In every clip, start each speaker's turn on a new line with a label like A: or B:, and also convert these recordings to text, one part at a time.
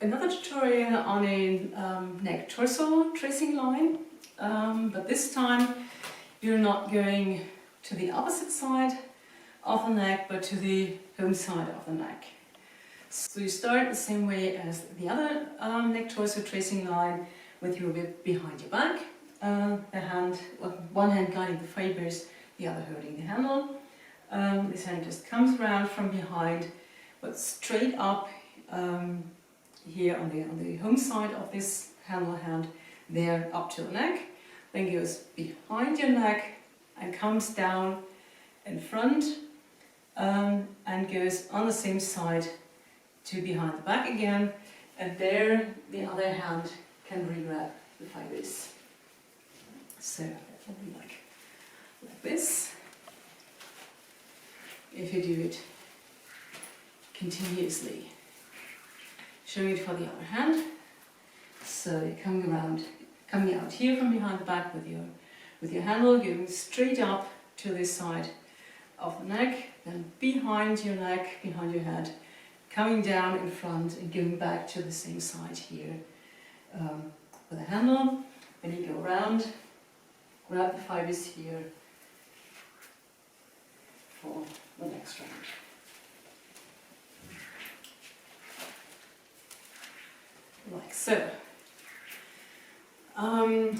A: another tutorial on a neck torso tracing line, but this time you're not going to the opposite side of the neck but to the home side of the neck. So you start the same way as the other neck torso tracing line with your whip behind your back, one hand guiding the fibers, the other holding the handle. This hand just comes around from behind but straight up here on the home side of this handle hand, there up to the neck, then goes behind your neck and comes down in front and goes on the same side to behind the back again, and there the other hand can re-grab the fibers. So that will be like this. If you do it continuously. Showing it for the other hand. So you're coming out here from behind the back with your handle, going straight up to this side of the neck, then behind your neck, behind your head, coming down in front and going back to the same side here with the handle. Then you go around, grab the fibers here for the next round. Like so.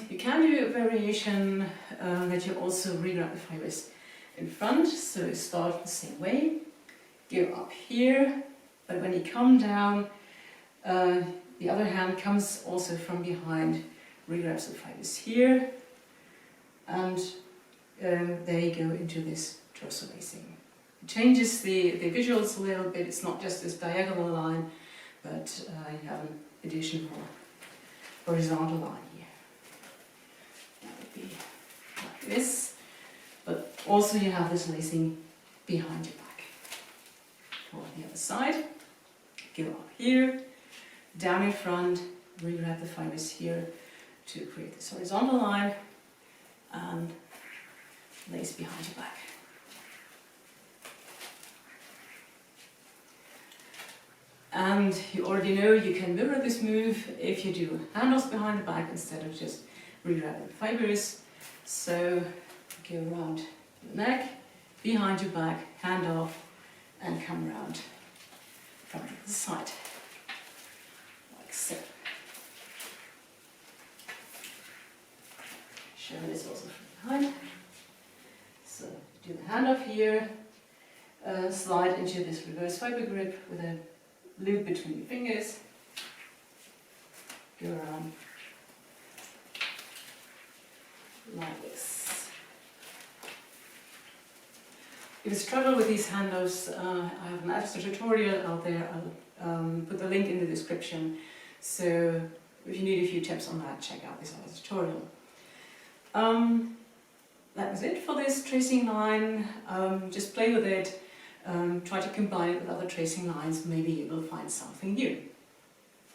A: You can do a variation that you also re-grab the fibers in front, so you start the same way, go up here, but when you come down, the other hand comes also from behind, re-grabs the fibers here, and there you go into this torso lacing. It changes the visuals a little bit. It's not just this diagonal line, but you have an additional horizontal line here. That would be like this, but also you have this lacing behind your back. For the other side, go up here, down in front, re-grab the fibers here to create this horizontal line, and lace behind your back. And you already know you can mirror this move if you do handles behind the back instead of just re-grabbing the fibers. So go around the neck, behind your back, hand off, and come around from the side, like so. Showing this also from behind. So do the hand off here, slide into this reverse fiber grip with a loop between your fingers, go around like this. If you struggle with these handles, I have an extra tutorial out there. I'll put the link in the description, so if you need a few tips on that, check out this other tutorial. That was it for this tracing line. Just play with it. Try to combine it with other tracing lines, maybe you will find something new.